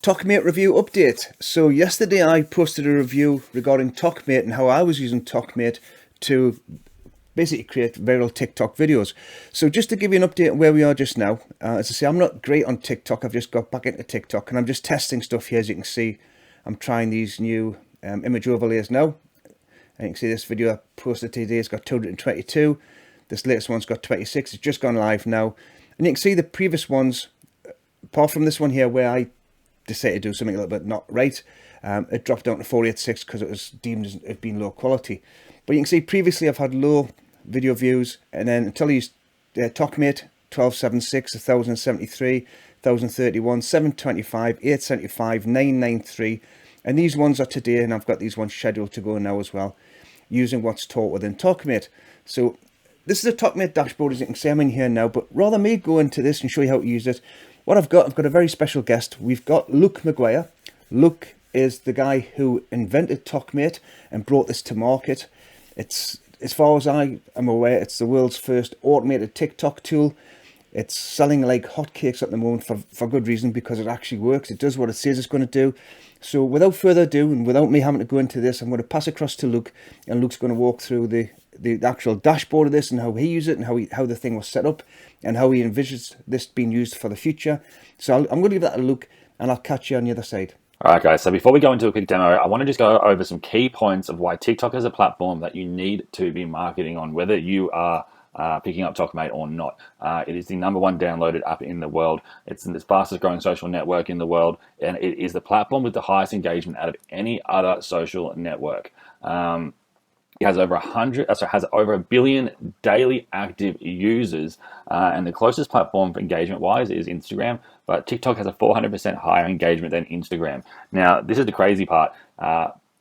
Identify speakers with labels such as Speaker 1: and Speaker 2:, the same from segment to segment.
Speaker 1: TOKmate review update. So yesterday I posted a review regarding TOKmate and how I was using TOKmate to basically create viral TikTok videos. So just to give you an update on where we are just now, as I say, I'm not great on TikTok. I've just got back into TikTok and I'm just testing stuff here. As you can see, I'm trying these new image overlays now. And you can see this video I posted today has got 222. This latest one's got 26. It's just gone live now. And you can see the previous ones, apart from this one here where I decided to do something a little bit not right, it dropped down to 486 because it was deemed as it being low quality. But you can see previously I've had low video views, and then until I used TOKmate, 1276, 1073, 1031, 725, 875, 993, and these ones are today, and I've got these ones scheduled to go now as well, using what's taught within TOKmate. So this is a TOKmate dashboard, as you can see. I'm in here now, but rather me go into this and show you how to use it, what I've got a very special guest. We've got Maguire. Luke is the guy who invented TOKmate and brought this to market. It's, as far as I am aware, it's the world's first automated TikTok tool. It's selling like hotcakes at the moment for good reason, because it actually works. It does what it says it's going to do. So without further ado, and without me having to go into this, I'm going to pass across to Luke, and Luke's going to walk through the actual dashboard of this and how he used it and how the thing was set up and how he envisions this being used for the future. So I'm going to give that a Luke, and I'll catch you on the other side.
Speaker 2: All right, guys, so before we go into a quick demo, I want to just go over some key points of why TikTok is a platform that you need to be marketing on, whether you are picking up TOKmate or not. It is the #1 downloaded app in the world. It's the fastest growing social network in the world, and it is the platform with the highest engagement out of any other social network. It has over 1 billion daily active users, and the closest platform for engagement-wise is Instagram. But TikTok has a 400% higher engagement than Instagram. Now, this is the crazy part.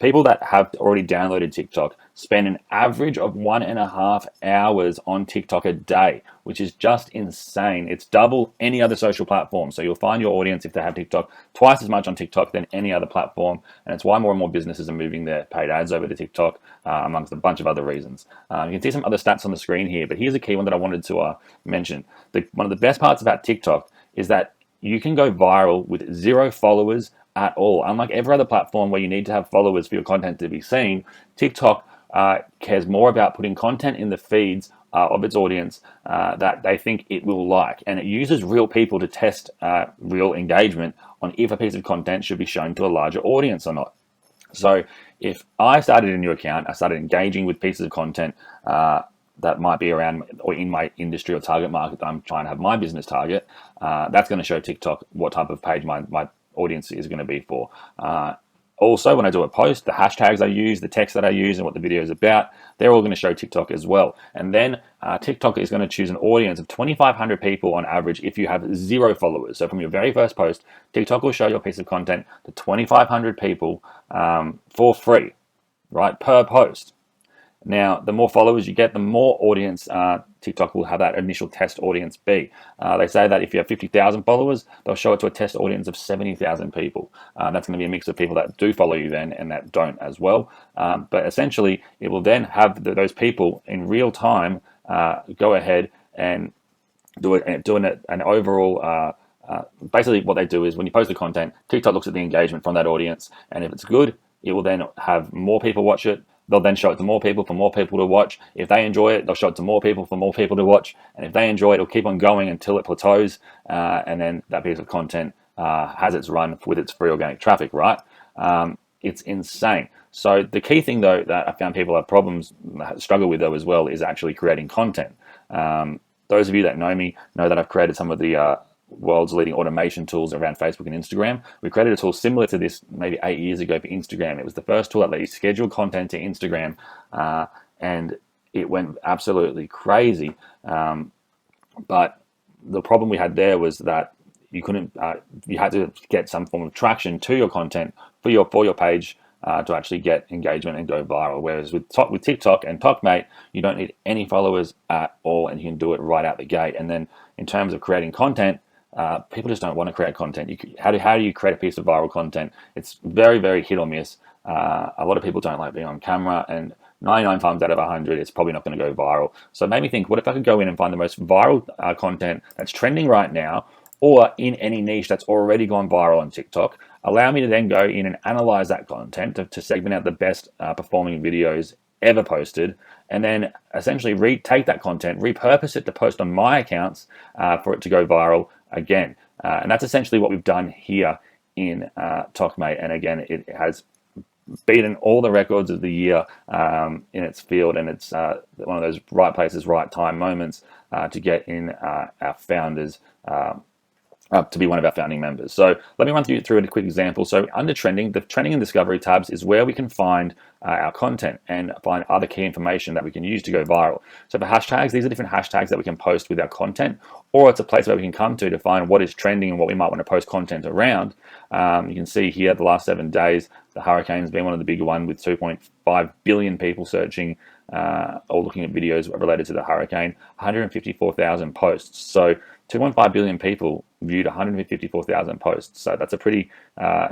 Speaker 2: People that have already downloaded TikTok spend an average of 1.5 hours on TikTok a day, which is just insane. It's double any other social platform. So you'll find your audience, if they have TikTok, twice as much on TikTok than any other platform. And it's why more and more businesses are moving their paid ads over to TikTok, amongst a bunch of other reasons. You can see some other stats on the screen here, but here's a key one that I wanted to mention. One of the best parts about TikTok is that you can go viral with 0 followers at all. Unlike every other platform where you need to have followers for your content to be seen, TikTok cares more about putting content in the feeds of its audience that they think it will like. And it uses real people to test real engagement on if a piece of content should be shown to a larger audience or not. So if I started a new account, I started engaging with pieces of content that might be around or in my industry or target market that I'm trying to have my business target, that's going to show TikTok what type of page my audience is going to be for. Also, when I do a post, the hashtags I use, the text that I use, and what the video is about, they're all going to show TikTok as well. And then TikTok is going to choose an audience of 2,500 people on average if you have 0 followers. So from your very first post, TikTok will show your piece of content to 2,500 people for free, right, per post. Now, the more followers you get, the more audience TikTok will have that initial test audience be. They say that if you have 50,000 followers, they'll show it to a test audience of 70,000 people. That's going to be a mix of people that do follow you then and that don't as well. But essentially, it will then have those people in real time go ahead and doing an overall. Basically, what they do is when you post the content, TikTok looks at the engagement from that audience, and if it's good, it will then have more people watch it. They'll then show it to more people for more people to watch. If they enjoy it, they'll show it to more people for more people to watch. And if they enjoy it, it'll keep on going until it plateaus. And then that piece of content has its run with its free organic traffic, right? It's insane. So the key thing, though, that I found people have problems, struggle with, though, as well, is actually creating content. Those of you that know me know that I've created some of the world's leading automation tools around Facebook and Instagram. We created a tool similar to this maybe 8 years ago for Instagram. It was the first tool that let you schedule content to Instagram, and it went absolutely crazy. But the problem we had there was that you couldn't. You had to get some form of traction to your content for your page to actually get engagement and go viral. Whereas with TikTok and TOKmate, you don't need any followers at all, and you can do it right out the gate. And then in terms of creating content, people just don't want to create content. How do you create a piece of viral content? It's very, very hit or miss. A lot of people don't like being on camera, and 99 times out of 100, it's probably not going to go viral. So it made me think, what if I could go in and find the most viral content that's trending right now, or in any niche that's already gone viral on TikTok, allow me to then go in and analyze that content to segment out the best performing videos ever posted, and then essentially take that content, repurpose it to post on my accounts for it to go viral again. And that's essentially what we've done here in TOKmate. And again, it has beaten all the records of the year in its field, and it's one of those right places, right time moments to get in our founders to be one of our founding members. So let me run through a quick example. So under trending, the trending and discovery tabs is where we can find our content and find other key information that we can use to go viral. So for hashtags, these are different hashtags that we can post with our content, or it's a place where we can come to find what is trending and what we might want to post content around. You can see here the last 7 days, the hurricane's been one of the bigger ones with 2.5 billion people searching or looking at videos related to the hurricane, 154,000 posts. So 2.5 billion people viewed 154,000 posts. So that's a pretty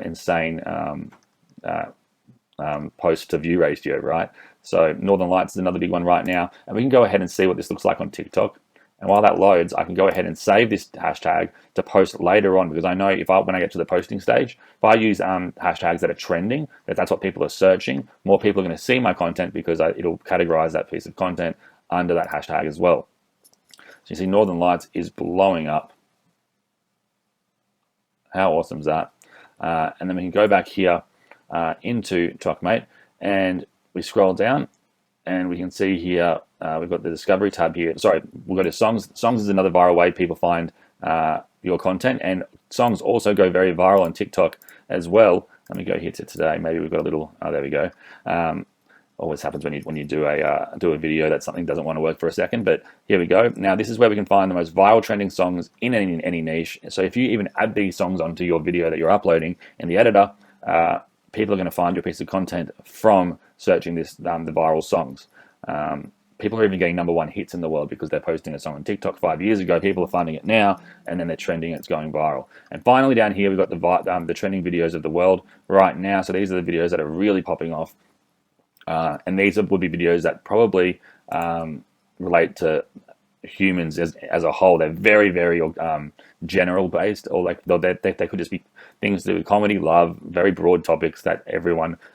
Speaker 2: insane post to view ratio, right? So Northern Lights is another big one right now. And we can go ahead and see what this looks like on TikTok. And while that loads, I can go ahead and save this hashtag to post later on, because I know when I get to the posting stage, if I use hashtags that are trending, that's what people are searching, more people are going to see my content because it'll categorize that piece of content under that hashtag as well. So you see Northern Lights is blowing up. How awesome is that? And then we can go back here into TOKmate, and we scroll down, and we can see here we've got the discovery tab here. Sorry, we'll go to songs. Songs is another viral way people find your content, and songs also go very viral on TikTok as well. Let me go here to today. Maybe we've got a little. Oh, there we go. Always happens when you do a video that something doesn't want to work for a second, but here we go. Now this is where we can find the most viral trending songs in any niche. So if you even add these songs onto your video that you're uploading in the editor, people are going to find your piece of content from searching the viral songs. People are even getting #1 hits in the world because they're posting a song on TikTok 5 years ago. People are finding it now, and then they're trending. It's going viral. And finally, down here we've got the trending videos of the world right now. So these are the videos that are really popping off. And these would be videos that probably relate to humans as a whole. They're very, very general based, or like they could just be things to do with comedy, love, very broad topics that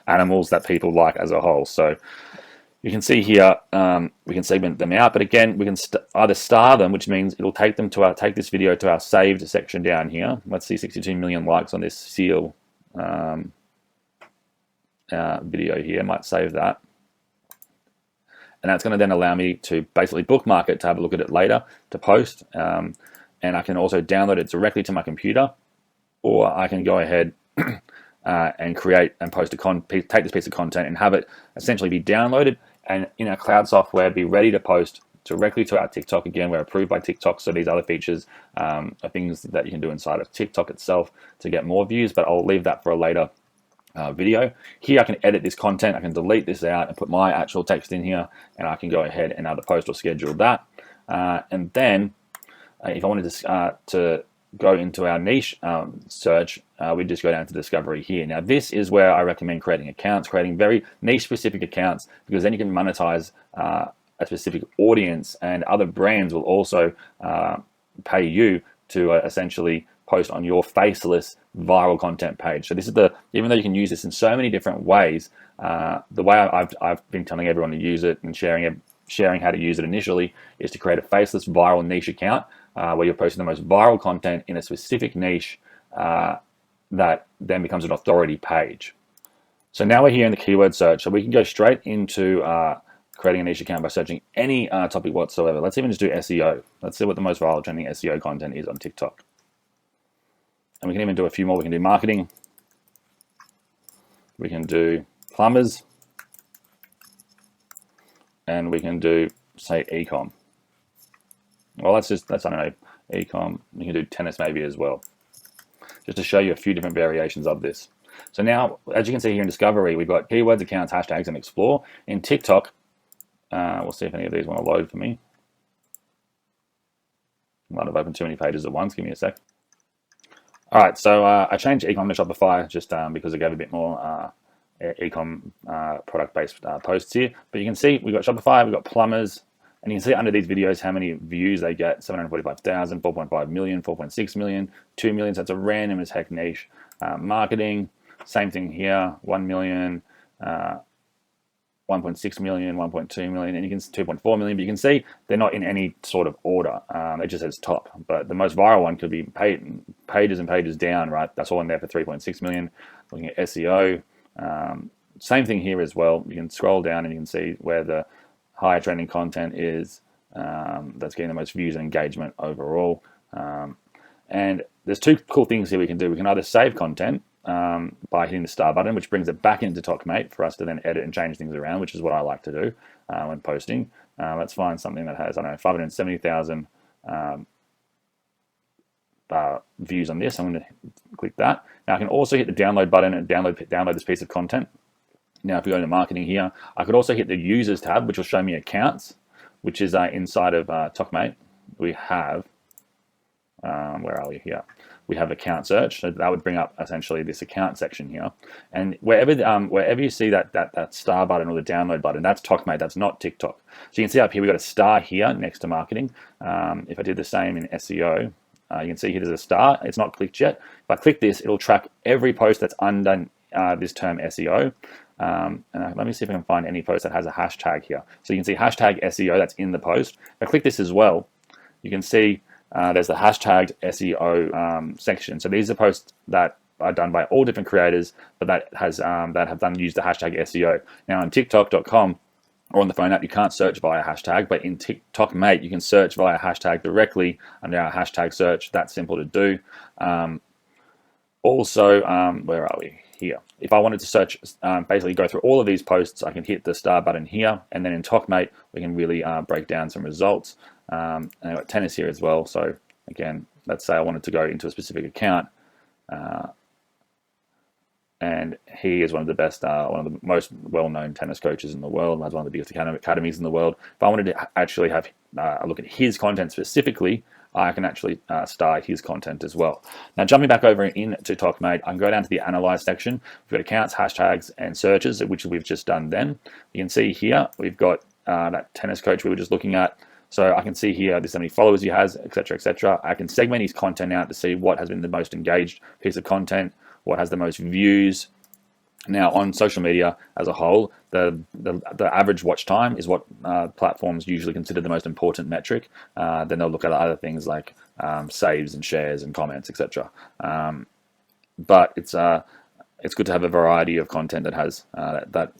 Speaker 2: animals that people like as a whole. So you can see here we can segment them out, but again we can either star them, which means it'll take this video to our saved section down here. Let's see, 62 million likes on this seal video here. Might save that, and that's going to then allow me to basically bookmark it to have a look at it later to post, and I can also download it directly to my computer, or I can go ahead and create and post take this piece of content and have it essentially be downloaded and in our cloud software be ready to post directly to our TikTok. Again, we're approved by TikTok, so these other features are things that you can do inside of TikTok itself to get more views, but I'll leave that for a later video. Here I can edit this content, I can delete this out and put my actual text in here, and I can go ahead and either post or schedule that. And then if I wanted to go into our niche search, we just go down to discovery here. Now this is where I recommend creating accounts, creating very niche specific accounts, because then you can monetize a specific audience, and other brands will also pay you to essentially post on your faceless viral content page. So this is even though you can use this in so many different ways, the way I've been telling everyone to use it and sharing how to use it initially is to create a faceless viral niche account where you're posting the most viral content in a specific niche that then becomes an authority page. So now we're here in the keyword search, so we can go straight into creating a niche account by searching any topic whatsoever. Let's even just do SEO. Let's see what the most viral trending SEO content is on TikTok. And we can even do a few more. We can do marketing. We can do plumbers. And we can do, say, e-com. Well, that's I don't know, e-com. You can do tennis maybe as well, just to show you a few different variations of this. So now, as you can see here in Discovery, we've got keywords, accounts, hashtags, and explore. In TikTok, we'll see if any of these want to load for me. Might have opened too many pages at once. Give me a sec. All right, so I changed e-com to Shopify just because it gave a bit more e-com product-based posts here. But you can see we've got Shopify, we've got plumbers, and you can see under these videos how many views they get: 745,000, 4.5 million, 4.6 million, 2 million. So it's a random as heck niche. Marketing, same thing here, 1 million, 1.6 million, 1.2 million, and you can 2.4 million, but you can see they're not in any sort of order. It just says top, but the most viral one could be pages and pages down, right? That's all in there for 3.6 million. Looking at SEO, same thing here as well. You can scroll down and you can see where the higher trending content is, that's getting the most views and engagement overall. And there's two cool things here we can do. We can either save content by hitting the star button, which brings it back into TOKmate for us to then edit and change things around, which is what I like to do when posting. Let's find something that has, I don't know, 570,000 views on this. I'm going to click that. Now I can also hit the download button and download this piece of content. Now if we go to marketing here, I could also hit the users tab, which will show me accounts, which is inside of TOKmate. We have, where are we here? We have account search, so that would bring up essentially this account section here. And wherever you see that star button or the download button, that's TOKmate, that's not TikTok. So you can see up here we've got a star here next to marketing. If I did the same in SEO, you can see here there's a star. It's not clicked yet. If I click this, it'll track every post that's under this term SEO. And let me see if I can find any post that has a hashtag here. So you can see hashtag SEO, that's in the post. If I click this as well, you can see there's the hashtagged SEO section. So these are posts that are done by all different creators, but that have used the hashtag SEO. Now on TikTok.com or on the phone app, you can't search via hashtag, but in TOKmate, you can search via hashtag directly under our hashtag search. That's simple to do. Also, where are we? Here. If I wanted to search, basically go through all of these posts, I can hit the star button here, and then in TOKmate, we can really break down some results. And I've got tennis here as well. So again, let's say I wanted to go into a specific account, and he is one of the best, one of the most well-known tennis coaches in the world, has one of the biggest academies in the world. If I wanted to actually have a look at his content specifically, I can actually star his content as well. Now, jumping back over into TOKmate, I can go down to the Analyze section. We've got accounts, hashtags, and searches, which we've just done then. You can see here, we've got that tennis coach we were just looking at. So I can see here, there's how many followers he has, etc., etc. I can segment his content out to see what has been the most engaged piece of content, what has the most views. Now, on social media as a whole, the average watch time is what platforms usually consider the most important metric. Then they'll look at other things like saves and shares and comments, etc. But it's good to have a variety of content that has that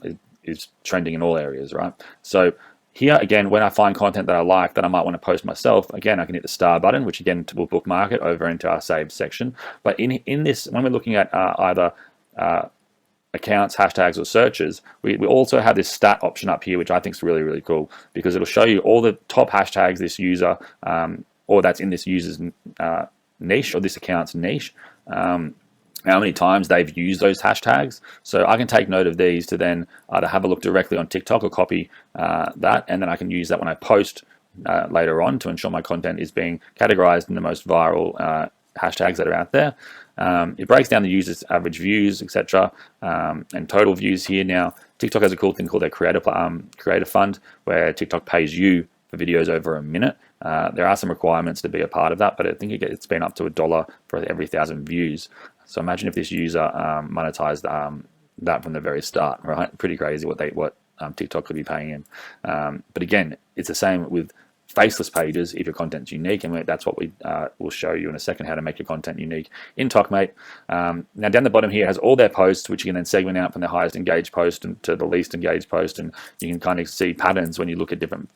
Speaker 2: is trending in all areas, right? So here again, when I find content that I like that I might want to post myself, again I can hit the star button, which again will bookmark it over into our saved section. But in this, when we're looking at either accounts, hashtags, or searches, we also have this stat option up here, which I think is really, really cool, because it'll show you all the top hashtags this user, or that's in this user's niche, or this account's niche, how many times they've used those hashtags. So I can take note of these to then either have a look directly on TikTok or copy that, and then I can use that when I post later on to ensure my content is being categorized in the most viral hashtags that are out there. It breaks down the users' average views, etc., and total views here. Now, TikTok has a cool thing called their creator fund, where TikTok pays you for videos over a minute. There are some requirements to be a part of that, but I think it's been up to $1 for every 1,000 views. So imagine if this user monetized that from the very start, right? Pretty crazy what TikTok could be paying him. But again, it's the same with faceless pages if your content's unique, and that's what we will show you in a second, how to make your content unique in TOKmate. Now down the bottom here has all their posts, which you can then segment out from the highest engaged post to the least engaged post, and you can kind of see patterns when you look at different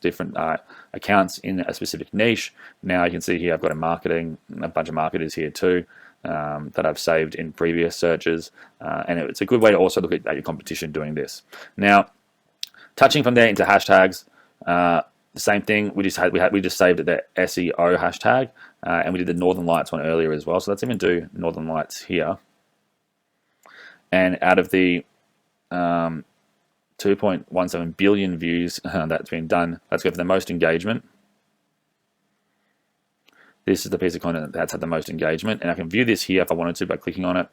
Speaker 2: accounts in a specific niche. Now you can see here I've got a bunch of marketers here too, that I've saved in previous searches, and it's a good way to also look at your competition doing this. Now, touching from there into hashtags, the same thing. We just saved the SEO hashtag, and we did the Northern Lights one earlier as well. So let's even do Northern Lights here. And out of the 2.17 billion views that's been done, let's go for the most engagement. This is the piece of content that's had the most engagement, and I can view this here if I wanted to by clicking on it.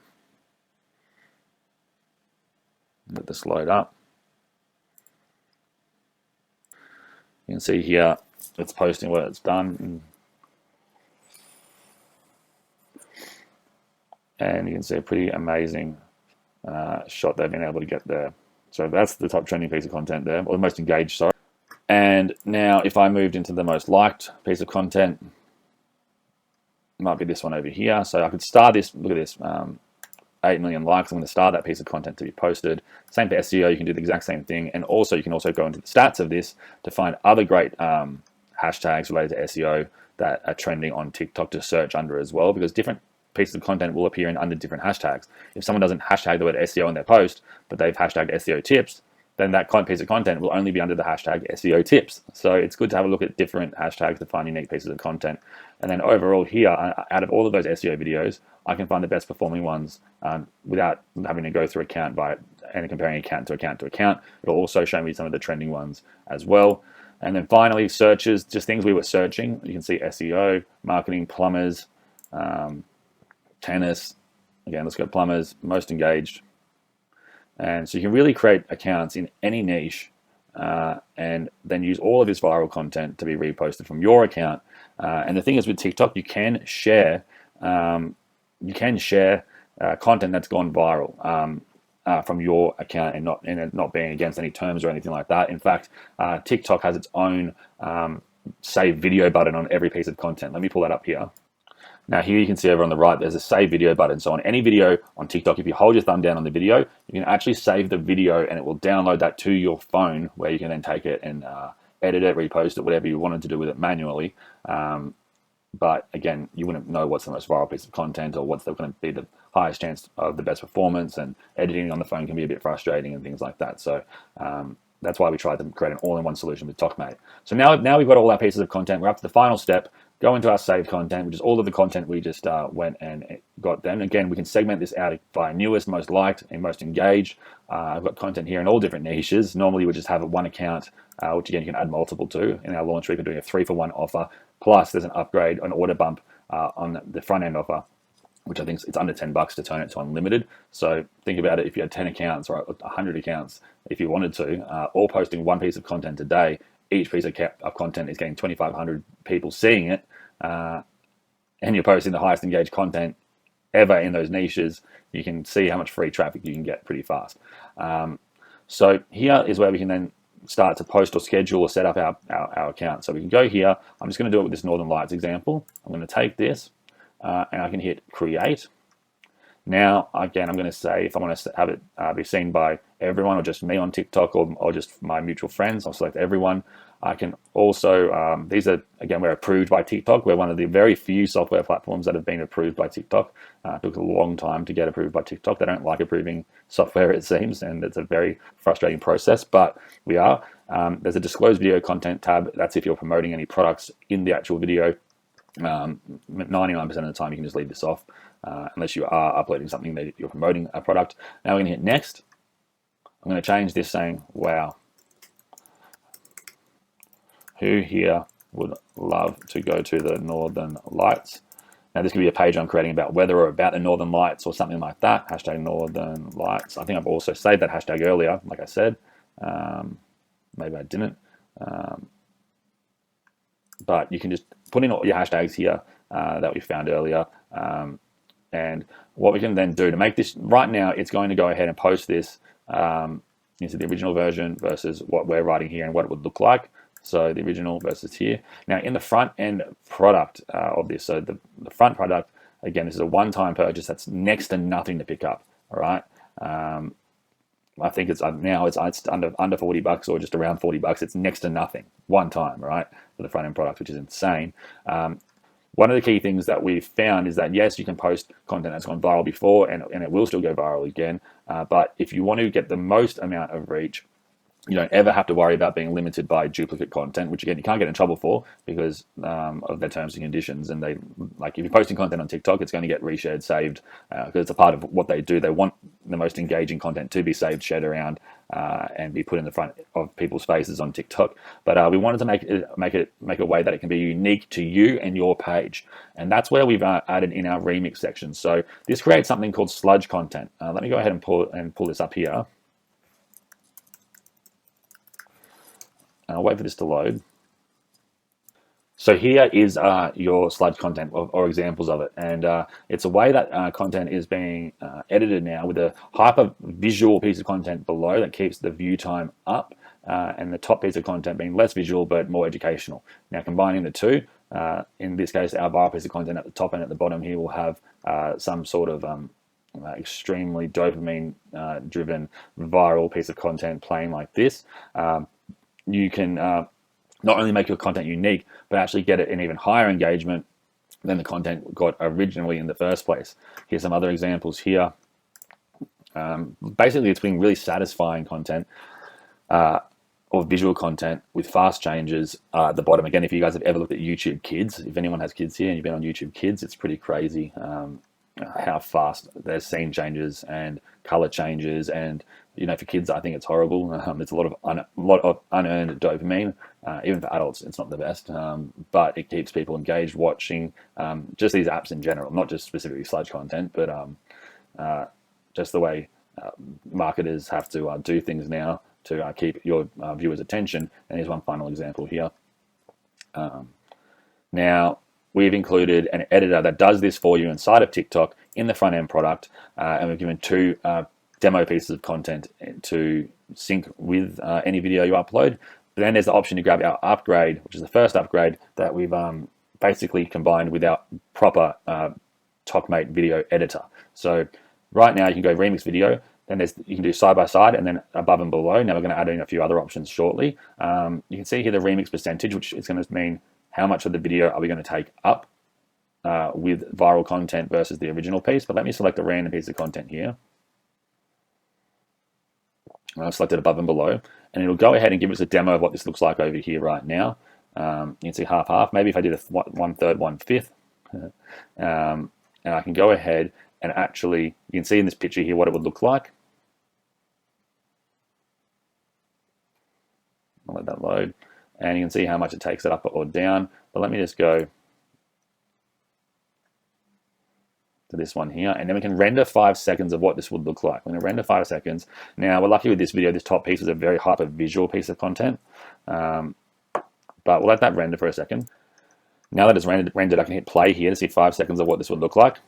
Speaker 2: Let this load up. You can see here it's posting what it's done. and you can see a pretty amazing shot they've been able to get there. So that's the top trending piece of content there, or the most engaged, sorry. And now if I moved into the most liked piece of content, it might be this one over here. So I could start this, look at this, 8 million likes. I'm going to start that piece of content to be posted. Same for SEO, you can do the exact same thing. And also you can also go into the stats of this to find other great hashtags related to SEO that are trending on TikTok to search under as well, because different pieces of content will appear in under different hashtags. If someone doesn't hashtag the word SEO in their post, but they've hashtagged SEO tips, then that piece of content will only be under the hashtag SEO tips. So it's good to have a look at different hashtags to find unique pieces of content. And then overall here, out of all of those SEO videos, I can find the best performing ones without having to go through account by and comparing account to account to account. It'll also show me some of the trending ones as well. And then finally, searches, just things we were searching. You can see SEO, marketing, plumbers, tennis. Again, let's go plumbers, most engaged. And so you can really create accounts in any niche and then use all of this viral content to be reposted from your account. And the thing is with TikTok, you can share content that's gone viral from your account and not being against any terms or anything like that. In fact, TikTok has its own save video button on every piece of content. Let me pull that up here. Now here you can see over on the right, there's a save video button. So on any video on TikTok, if you hold your thumb down on the video, you can actually save the video and it will download that to your phone where you can then take it and edit it, repost it, whatever you wanted to do with it manually. But again, you wouldn't know what's the most viral piece of content or what's going to be the highest chance of the best performance, and editing on the phone can be a bit frustrating and things like that. So that's why we tried to create an all-in-one solution with TOKmate. So now we've got all our pieces of content. We're up to the final step. Go into our saved content, which is all of the content we just went and got then. Again, we can segment this out by newest, most liked, and most engaged. I've got content here in all different niches. Normally we just have one account, which again, you can add multiple to. In our launch week, we're doing a 3-for-1 offer. Plus there's an upgrade, an order bump on the front end offer, which I think it's under $10 to turn it to unlimited. So think about it, if you had 10 accounts or 100 accounts, if you wanted to, all posting one piece of content a day, each piece of content is getting 2,500 people seeing it, and you're posting the highest engaged content ever in those niches, you can see how much free traffic you can get pretty fast. So here is where we can then start to post or schedule or set up our account. So we can go here. I'm just going to do it with this Northern Lights example. I'm going to take this and I can hit create. Now, again, I'm going to say if I want to have it be seen by everyone or just me on TikTok or just my mutual friends, I'll select everyone. I can also, these are, again, we're approved by TikTok. We're one of the very few software platforms that have been approved by TikTok. It took a long time to get approved by TikTok. They don't like approving software, it seems, and it's a very frustrating process, but we are. There's a disclosed video content tab. That's if you're promoting any products in the actual video. 99% of the time you can just leave this off unless you are uploading something that you're promoting a product. Now we're going to hit next. I'm going to change this saying, wow, who here would love to go to the Northern Lights? Now this could be a page I'm creating about weather or about the Northern Lights or something like that. Hashtag Northern Lights. I think I've also saved that hashtag earlier, like I said. Maybe I didn't. But you can just put in all your hashtags here that we found earlier. And what we can then do to make this, right now, it's going to go ahead and post this into the original version versus what we're writing here and what it would look like. So the original versus here. Now in the front end product of this, so the front product, again, this is a one-time purchase that's next to nothing to pick up, all right? I think it's now it's under $40 or just around $40. It's next to nothing, one time, right, for the front end product, which is insane. One of the key things that we've found is that yes, you can post content that's gone viral before, and it will still go viral again. But if you want to get the most amount of reach, you don't ever have to worry about being limited by duplicate content, which again, you can't get in trouble for because of their terms and conditions. And they, like, if you're posting content on TikTok, it's going to get reshared, saved, because it's a part of what they do. They want the most engaging content to be saved, shared around, and be put in the front of people's faces on TikTok. But we wanted to make a way that it can be unique to you and your page. And that's where we've added in our remix section. So this creates something called sludge content. Let me go ahead and pull this up here. I'll wait for this to load. So here is your sludge content or examples of it, and it's a way that content is being edited now with a hyper visual piece of content below that keeps the view time up, and the top piece of content being less visual but more educational. Now combining the two, in this case our viral piece of content at the top and at the bottom here will have some sort of extremely dopamine driven viral piece of content playing like this. You can not only make your content unique, but actually get it an even higher engagement than the content got originally in the first place. Here's some other examples here. Basically, it's been really satisfying content or visual content with fast changes at the bottom. Again, if you guys have ever looked at YouTube Kids, if anyone has kids here and you've been on YouTube Kids, it's pretty crazy how fast there's scene changes and color changes, and for kids I think it's horrible. There's a lot of unearned dopamine. Even for adults it's not the best, but it keeps people engaged watching just these apps in general, not just specifically sludge content, but just the way marketers have to do things now to keep your viewers' attention. And here's one final example here. Now we've included an editor that does this for you inside of TikTok in the front end product, and we've given two demo pieces of content to sync with any video you upload. But then there's the option to grab our upgrade, which is the first upgrade that we've basically combined with our proper TOKmate video editor. So right now you can go remix video, then you can do side by side and then above and below. Now we're going to add in a few other options shortly. You can see here the remix percentage, which is going to mean how much of the video are we going to take up with viral content versus the original piece. But let me select a random piece of content here. I've selected above and below, and it'll go ahead and give us a demo of what this looks like over here right now. You can see half. Maybe if I did a 1/3, 1/5, and I can go ahead and actually, you can see in this picture here what it would look like. I'll let that load, and you can see how much it takes it up or down. But let me just go to this one here, and then we can render 5 seconds of what this would look like. We're going to render 5 seconds. Now we're lucky with this video, this top piece is a very hyper visual piece of content, but we'll let that render for a second. Now that it's rendered, I can hit play here to see 5 seconds of what this would look like.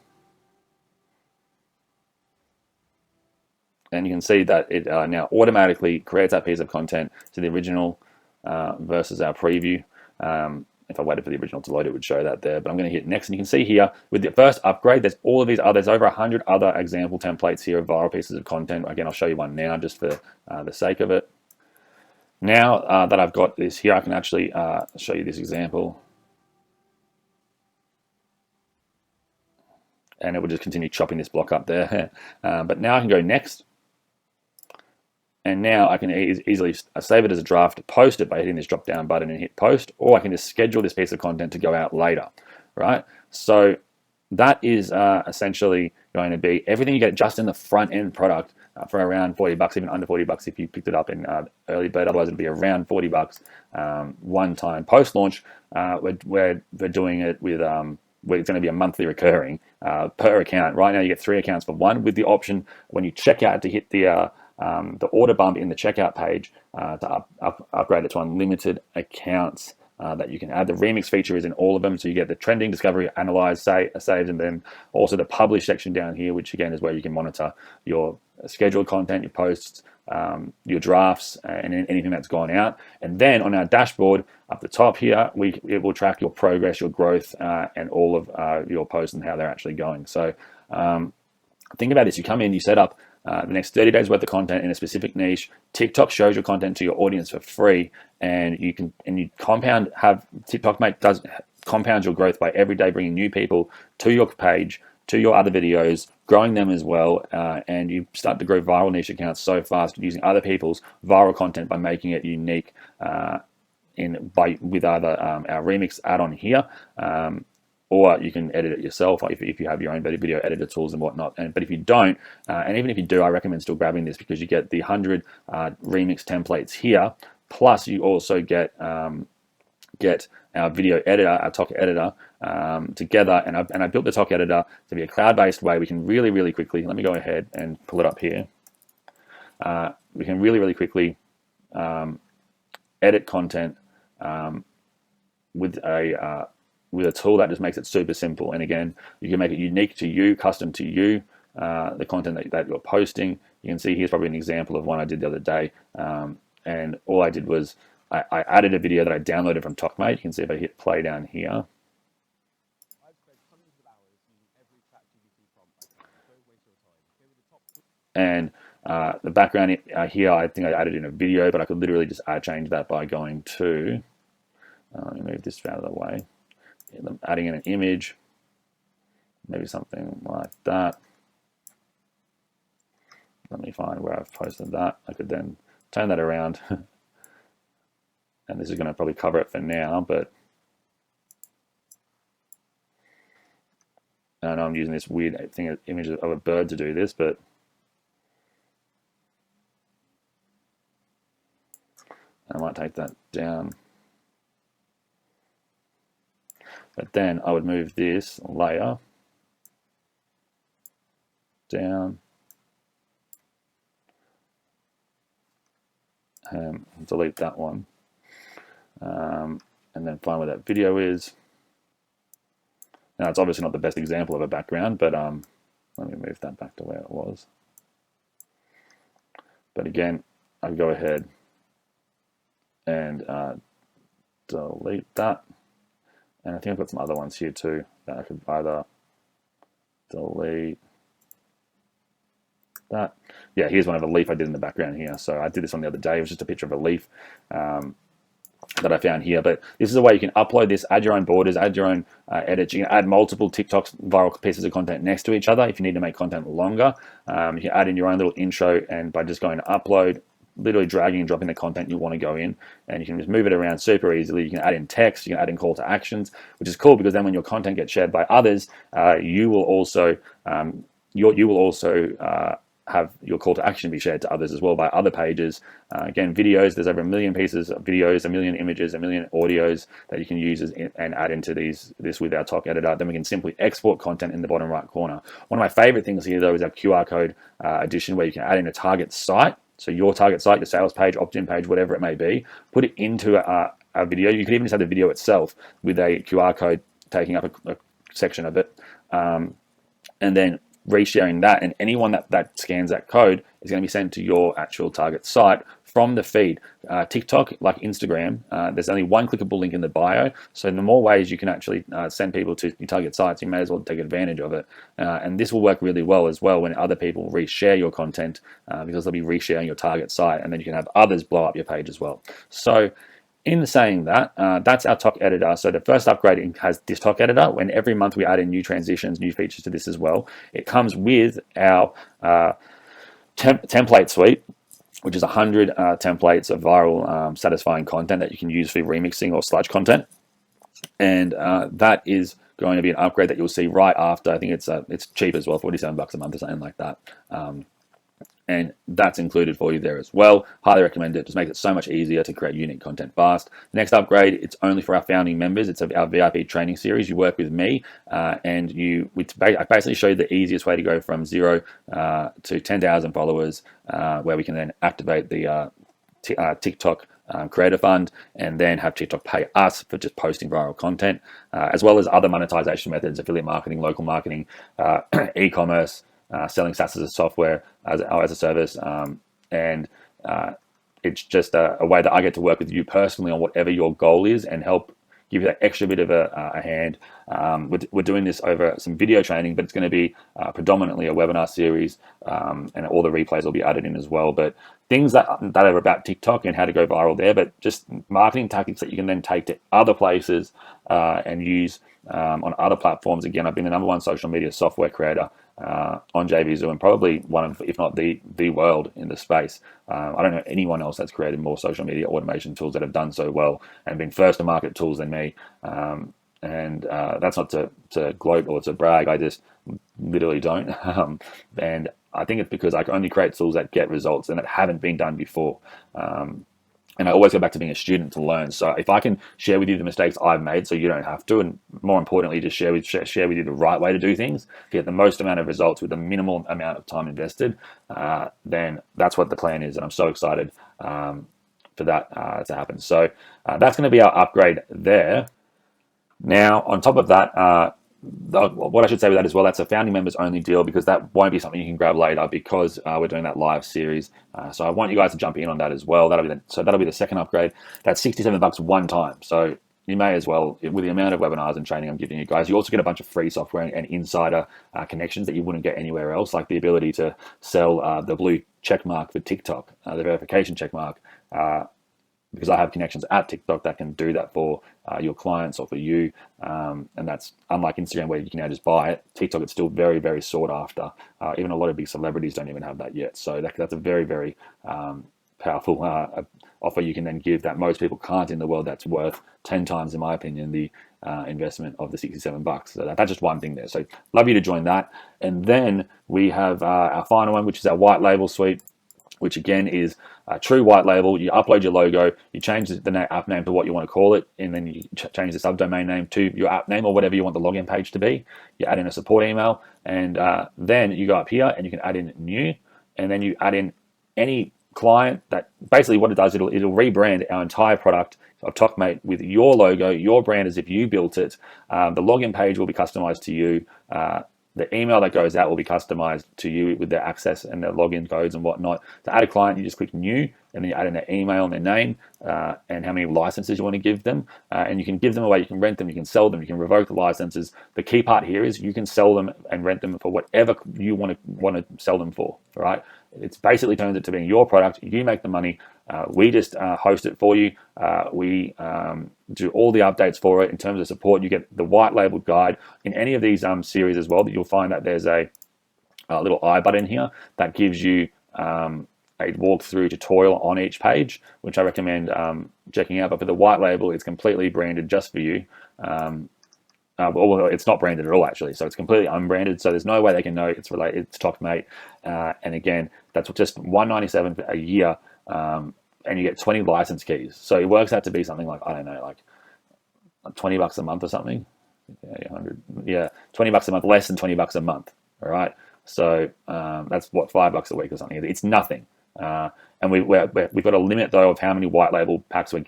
Speaker 2: And you can see that it now automatically creates that piece of content to the original versus our preview. If I waited for the original to load, it would show that there. But I'm going to hit next, and you can see here with the first upgrade, there's all of these others. There's over 100 other example templates here of viral pieces of content. Again, I'll show you one now just for the sake of it. Now that I've got this here, I can actually show you this example. And it will just continue chopping this block up there. But now I can go next. And now I can easily save it as a draft, post it by hitting this drop down button and hit post, or I can just schedule this piece of content to go out later, right? So that is essentially going to be everything you get just in the front end product for around $40, even under $40 if you picked it up in early bird. Otherwise it'll be around $40 one time. Post launch, we're doing it with it's going to be a monthly recurring per account. Right now you get 3 accounts for one, with the option when you check out to hit the order bump in the checkout page to upgrade it to unlimited accounts that you can add. The remix feature is in all of them, so you get the trending, discovery, analyze, saved, and then also the publish section down here, which again is where you can monitor your scheduled content, your posts, your drafts, and anything that's gone out. And then on our dashboard up the top here, it will track your progress, your growth, and all of your posts and how they're actually going. So think about this: you come in, you set up the next 30 days worth of content in a specific niche. TikTok shows your content to your audience for free, and you TikTokmate does compound your growth by every day bringing new people to your page, to your other videos, growing them as well, and you start to grow viral niche accounts so fast using other people's viral content by making it unique with either our remix add-on here, or you can edit it yourself if you have your own video editor tools and whatnot. But if you don't, and even if you do, I recommend still grabbing this, because you get the 100 remix templates here, plus you also get our video editor, our Tok editor, together. And I built the Tok editor to be a cloud-based way we can really quickly, let me go ahead and pull it up here. We can really quickly edit content with a tool that just makes it super simple. And again, you can make it unique to you, custom to you, the content that you're posting. You can see here's probably an example of one I did the other day. And all I did was I added a video that I downloaded from TOKmate. You can see if I hit play down here. And the background here, I think I added in a video, but I could literally just change that by going to, let me move this out of the way, adding in an image, maybe something like that. Let me find where I've posted that. I could then turn that around. And this is going to probably cover it for now, but I know I'm using this weird thing, image of a bird to do this, but I might take that down. But then I would move this layer down and delete that one. And then find where that video is. Now it's obviously not the best example of a background, but let me move that back to where it was. But again, I go ahead and delete that. And I think I've got some other ones here too that I could either delete that. Yeah, here's one of a leaf I did in the background here. So I did this on the other day. It was just a picture of a leaf that I found here. But this is a way you can upload this, add your own borders, add your own edits. You can add multiple TikTok viral pieces of content next to each other if you need to make content longer. You can add in your own little intro, and by just going to upload, literally dragging and dropping the content you want to go in, and you can just move it around super easily. You can add in text, you can add in call to actions, which is cool because then when your content gets shared by others, you will also have your call to action be shared to others as well by other pages. Again, videos, there's over 1 million pieces of videos, 1 million images, 1 million audios that you can use and add into this with our Tok editor. Then we can simply export content in the bottom right corner. One of my favorite things here though is our QR code addition, where you can add in a target site. So your target site, your sales page, opt-in page, whatever it may be, put it into a video. You can even just have the video itself with a QR code taking up a section of it. And then resharing that, and anyone that scans that code is going to be sent to your actual target site from the feed. TikTok, like Instagram, there's only one clickable link in the bio, so the more ways you can actually send people to your target sites, you may as well take advantage of it. And this will work really well as well when other people reshare your content, because they'll be resharing your target site, and then you can have others blow up your page as well. So in saying that, that's our Tok editor. So the first upgrade has this Tok editor. When every month we add in new transitions, new features to this as well. It comes with our template suite, which is 100 templates of viral satisfying content that you can use for remixing or sludge content. And that is going to be an upgrade that you'll see right after. I think it's cheap as well, $47 a month or something like that. And that's included for you there as well. Highly recommend it. Just makes it so much easier to create unique content fast. Next upgrade, it's only for our founding members. It's our VIP training series. You work with me, and I basically show you the easiest way to go from 0 to 10,000 followers, where we can then activate the TikTok creator fund, and then have TikTok pay us for just posting viral content, as well as other monetization methods, affiliate marketing, local marketing, e-commerce, selling SaaS as a software, as a service, and it's just a way that I get to work with you personally on whatever your goal is and help give you that extra bit of a hand. We're doing this over some video training, but it's going to be predominantly a webinar series, and all the replays will be added in as well. But things that are about TikTok and how to go viral there, but just marketing tactics that you can then take to other places and use on other platforms. Again, I've been the #1 social media software creator on JVZoo, and probably one of, if not the world in the space. I don't know anyone else that's created more social media automation tools that have done so well and been first to market tools than me. And that's not to gloat or to brag. I just literally don't. And I think it's because I can only create tools that get results and that haven't been done before. And I always go back to being a student to learn. So if I can share with you the mistakes I've made so you don't have to, and more importantly, just share with you the right way to do things, get the most amount of results with the minimal amount of time invested, then that's what the plan is. And I'm so excited for that to happen. So that's going to be our upgrade there. Now, on top of that, what I should say with that as well, that's a founding members only deal, because that won't be something you can grab later, because we're doing that live series. So I want you guys to jump in on that as well. That'll be the second upgrade. That's $67 one time. So you may as well, with the amount of webinars and training I'm giving you guys. You also get a bunch of free software and insider connections that you wouldn't get anywhere else, like the ability to sell the blue check mark for TikTok, the verification check mark. Because I have connections at TikTok that can do that for your clients or for you. And that's unlike Instagram, where you can now just buy it. TikTok, it's still very, very sought after. Even a lot of big celebrities don't even have that yet. So that's a very, very powerful offer you can then give that most people can't in the world. That's worth 10 times, in my opinion, the investment of the $67. So that's just one thing there. So love you to join that. And then we have our final one, which is our white label suite, which again is a true white label. You upload your logo, you change the app name to what you want to call it, and then you change the subdomain name to your app name or whatever you want the login page to be. You add in a support email, and then you go up here and you can add in new, and then you add in any client. That basically what it does, it'll rebrand our entire product of TOKmate with your logo, your brand, as if you built it. The login page will be customized to you. The email that goes out will be customized to you with their access and their login codes and whatnot. To add a client, you just click new, and then you add in their email and their name and how many licenses you want to give them. And you can give them away, you can rent them, you can sell them, you can revoke the licenses. The key part here is you can sell them and rent them for whatever you want to sell them for, all right? It's basically turns it to being your product. You make the money. We just host it for you. We do all the updates for it. In terms of support, you get the white labeled guide in any of these series as well. That you'll find that there's a little I button here that gives you a walkthrough tutorial on each page, which I recommend checking out. But for the white label, it's completely branded just for you. Well, it's not branded at all, actually, so it's completely unbranded, so there's no way they can know it's related. It's TOKmate, and again, that's just $197 a year, and you get 20 license keys. So it works out to be something like, I don't know, like $20 a month or something. Yeah, $20 a month, less than $20 a month. All right, so that's what, $5 a week or something. It's nothing. And we've got a limit, though, of how many white label packs we're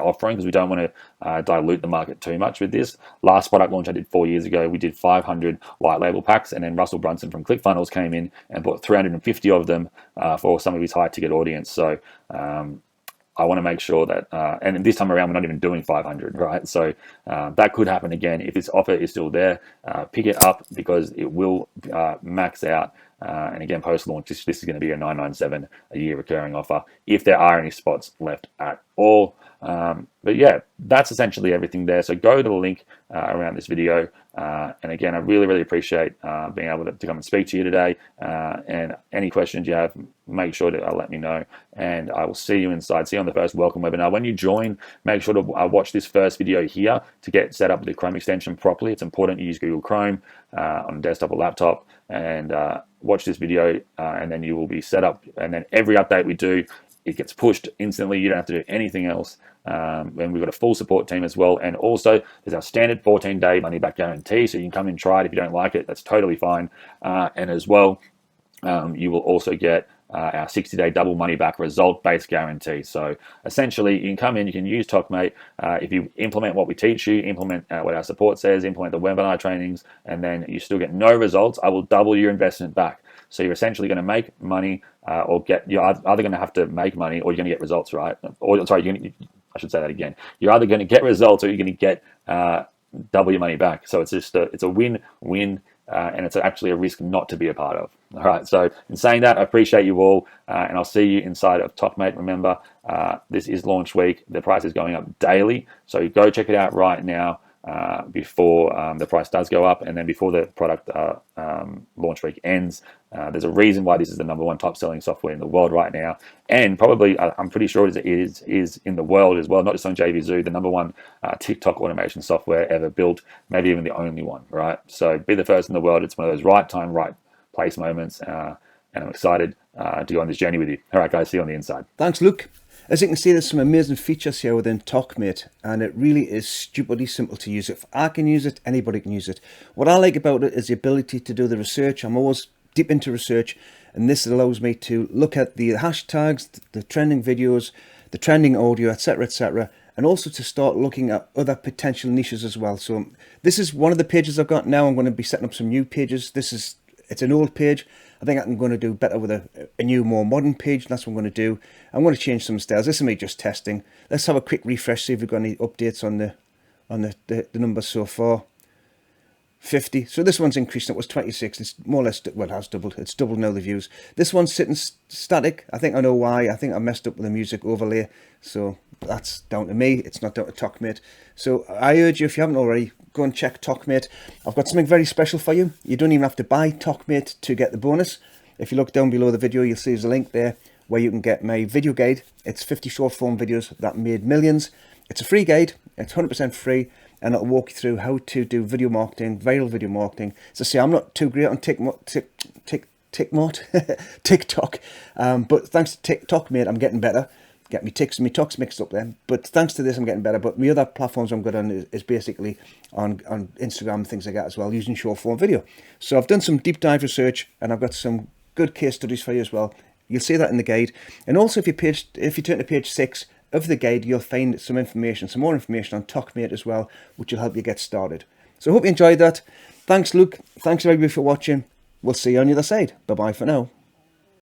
Speaker 2: offering, because we don't want to dilute the market too much with this. Last product launch I did 4 years ago, we did 500 white label packs, and then Russell Brunson from ClickFunnels came in and bought 350 of them for some of his high ticket audience. So I want to make sure that, and this time around, we're not even doing 500, right? So that could happen again. If this offer is still there, pick it up, because it will max out. And again, post-launch, this is going to be a $997 a year recurring offer, if there are any spots left at all. But yeah, that's essentially everything there. So go to the link around this video. And again, I really, really appreciate being able to come and speak to you today. And any questions you have, make sure to let me know. And I will see you inside. See you on the first welcome webinar. When you join, make sure to watch this first video here to get set up with the Chrome extension properly. It's important you use Google Chrome on a desktop or laptop, and watch this video, and then you will be set up. And then every update we do, it gets pushed instantly. You don't have to do anything else. And we've got a full support team as well. And also, there's our standard 14-day money-back guarantee. So you can come and try it. If you don't like it, that's totally fine. And as well, you will also get our 60-day double money-back result-based guarantee. So essentially, you can come in, you can use TOKmate. If you implement what we teach you, implement what our support says, implement the webinar trainings, and then you still get no results, I will double your investment back. So you're essentially going to make money, you're either going to have to make money, or you're going to get results, right? Or sorry, I should say that again. You're either going to get results, or you're going to get double your money back. So it's a win-win, and it's actually a risk not to be a part of. All right. So in saying that, I appreciate you all, and I'll see you inside of TOKmate. Remember, this is launch week. The price is going up daily, so go check it out right now before the price does go up, and then before the product launch week ends. There's a reason why this is the #1 top selling software in the world right now, and probably I'm pretty sure it is in the world as well, not just on JVZoo, the #1 TikTok automation software ever built, maybe even the only one, right? So be the first in the world. It's one of those right time, right place moments, and I'm excited to go on this journey with you. All right, guys, see you on the inside.
Speaker 1: Thanks, Luke. As you can see, there's some amazing features here within TOKmate, and it really is stupidly simple to use. If I can use it, anybody can use it. What I like about it is the ability to do the research. I'm always deep into research, and this allows me to look at the hashtags, the trending videos, the trending audio, etc., etc., and also to start looking at other potential niches as well. So this is one of the pages I've got now. I'm going to be setting up some new pages. It's an old page. I think I'm going to do better with a new, more modern page. That's what I'm going to do. I'm going to change some styles. This is me just testing. Let's have a quick refresh, see if we've got any updates on the numbers so far. 50. So this one's increased. It was 26. It's more or less, well, it has doubled. It's doubled now, the views. This one's sitting static. I think I know why. I think I messed up with the music overlay. So that's down to me. It's not down to TOKmate. So I urge you, if you haven't already, go and check TOKmate. I've got something very special for you. You don't even have to buy TOKmate to get the bonus. If you look down below the video, you'll see there's a link there where you can get my video guide. It's 50 short form videos that made millions. It's a free guide. It's 100% free. And it'll walk you through how to do video marketing, viral video marketing. So see, I'm not too great on TikTok, but thanks to TOKmate, I'm getting better. Get me ticks and me talks mixed up there. But thanks to this, I'm getting better. But the other platforms I'm good on is basically on Instagram and things like that as well, using short form video. So I've done some deep dive research, and I've got some good case studies for you as well. You'll see that in the guide. And also, if you turn to page 6 of the guide, you'll find some more information on TOKmate as well, which will help you get started. So I hope you enjoyed that. Thanks, Luke. Thanks everybody for watching. We'll see you on the other side. Bye bye for now.